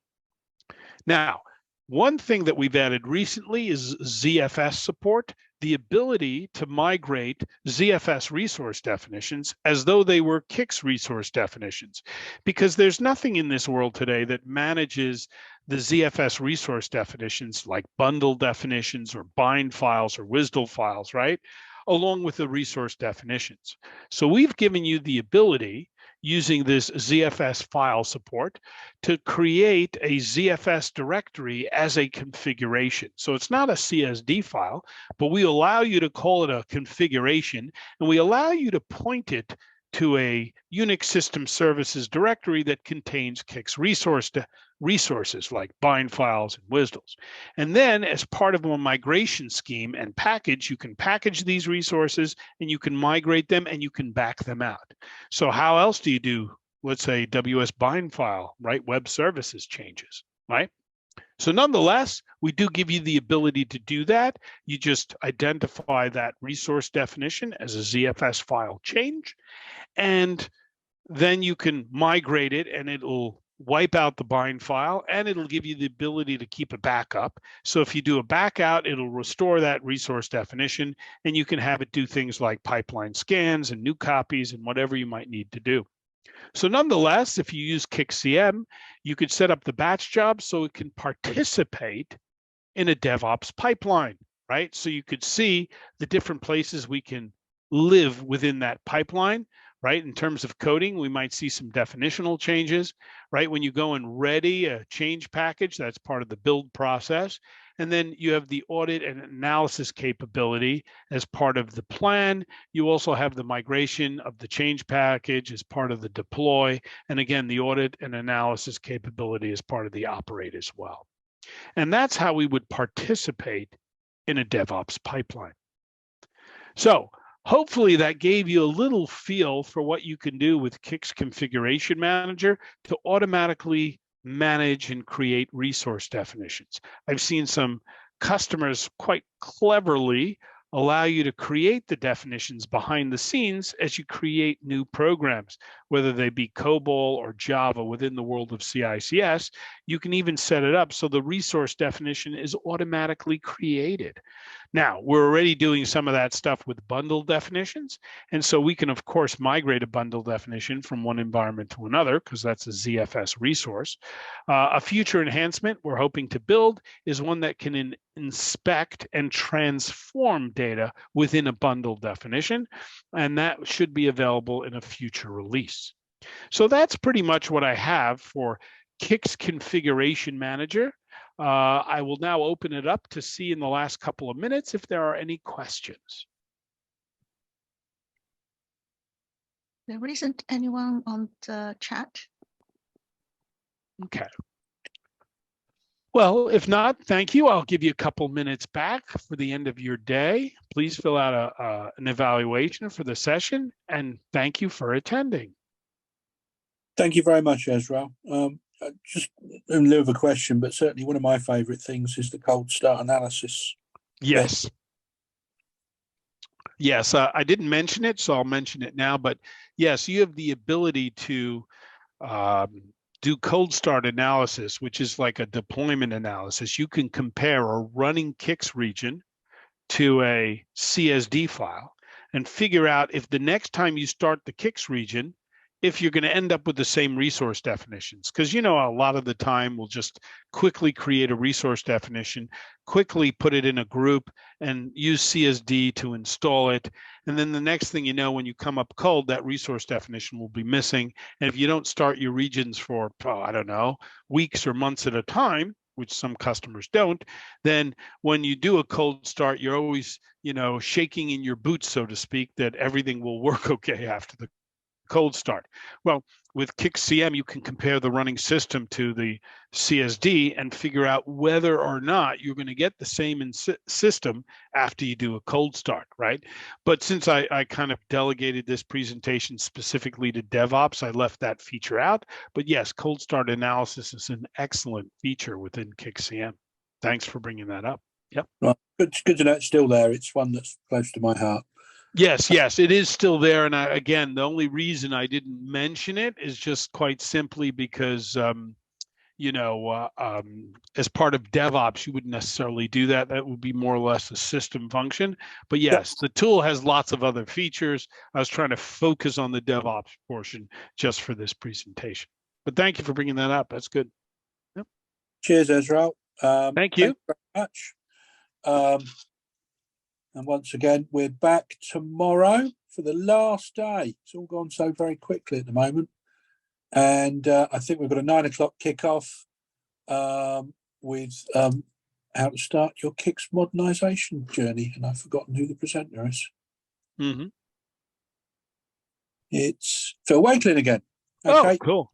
Now, one thing that we've added recently is ZFS support. the ability to migrate ZFS resource definitions as though they were CICS resource definitions, because there's nothing in this world today that manages the ZFS resource definitions like bundle definitions or bind files or WSDL files, right? Along with the resource definitions. So we've given you the ability, using this ZFS file support, to create a ZFS directory as a configuration. So it's not a CSD file, but we allow you to call it a configuration, and we allow you to point it to a Unix system services directory that contains CICS resources like bind files and WSDLs. And then as part of a migration scheme and package, you can package these resources and you can migrate them and you can back them out. So how else do you do, let's say, WS bind file, right? Web services changes, right? So nonetheless, we do give you the ability to do that. You just identify that resource definition as a ZFS file change, and then you can migrate it and it'll wipe out the bind file, and it'll give you the ability to keep a backup. So if you do a backout, it'll restore that resource definition, and you can have it do things like pipeline scans and new copies and whatever you might need to do. So nonetheless, if you use CICS-CM, you could set up the batch job so it can participate in a DevOps pipeline, right? So you could see the different places we can live within that pipeline, right? In terms of coding, we might see some definitional changes, right? When you go and ready a change package, that's part of the build process. And then you have the audit and analysis capability as part of the plan. You also have the migration of the change package as part of the deploy. And again, the audit and analysis capability as part of the operate as well. And that's how we would participate in a DevOps pipeline. So hopefully that gave you a little feel for what you can do with CICS Configuration Manager to automatically manage and create resource definitions. I've seen some customers quite cleverly allow you to create the definitions behind the scenes as you create new programs, whether they be COBOL or Java within the world of CICS. You can even set it up so the resource definition is automatically created. Now, we're already doing some of that stuff with bundle definitions. And so we can, of course, migrate a bundle definition from one environment to another because that's a ZFS resource. A future enhancement we're hoping to build is one that can inspect and transform data within a bundle definition. And that should be available in a future release. So that's pretty much what I have for CICS Configuration Manager. I will now open it up to see in the last couple of minutes if there are any questions. There isn't anyone on the chat. Okay. Well, if not, thank you. I'll give you a couple minutes back for the end of your day. Please fill out an evaluation for the session, and thank you for attending. Thank you very much, Ezra. Just in lieu of a question, but certainly one of my favorite things is the cold start analysis. Yes. Yes, I didn't mention it, so I'll mention it now. But yes, you have the ability to do cold start analysis, which is like a deployment analysis. You can compare a running CICS region to a CSD file and figure out if the next time you start the CICS region, if you're going to end up with the same resource definitions. Because, you know, a lot of the time we'll just quickly create a resource definition, quickly put it in a group and use CSD to install it. And then the next thing you know, when you come up cold, that resource definition will be missing. And if you don't start your regions for, I don't know, weeks or months at a time, which some customers don't, then when you do a cold start, you're always, you know, shaking in your boots, so to speak, that everything will work okay after the cold start. Well, with CICS-CM, you can compare the running system to the CSD and figure out whether or not you're going to get the same system after you do a cold start, right? But since I kind of delegated this presentation specifically to DevOps, I left that feature out. But yes, cold start analysis is an excellent feature within CICS-CM. Thanks for bringing that up. Yep. Right. Good to know it's still there. It's one that's close to my heart. Yes, it is still there. And again, the only reason I didn't mention it is just quite simply because, as part of DevOps, you wouldn't necessarily do that. That would be more or less a system function. But yes, the tool has lots of other features. I was trying to focus on the DevOps portion just for this presentation. But thank you for bringing that up. That's good. Yep. Cheers, Ezra. Thank you. Thank you very much. And once again, we're back tomorrow for the last day. It's all gone so very quickly at the moment. And I think we've got a 9 o'clock kickoff with how to start your CICS modernisation journey. And I've forgotten who the presenter is. Mm-hmm. It's Phil Wakelin again. Okay. Oh, cool.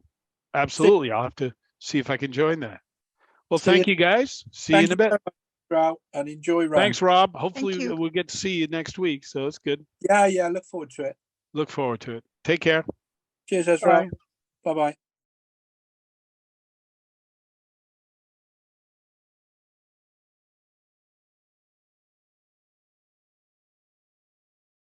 Absolutely. I'll have to see if I can join that. Well, thank you guys. See you in a bit. And enjoy Rome. Thanks, Rob. Hopefully we'll get to see you next week. So it's good. Yeah. Look forward to it. Look forward to it. Take care. Cheers, Ezra. Bye-bye.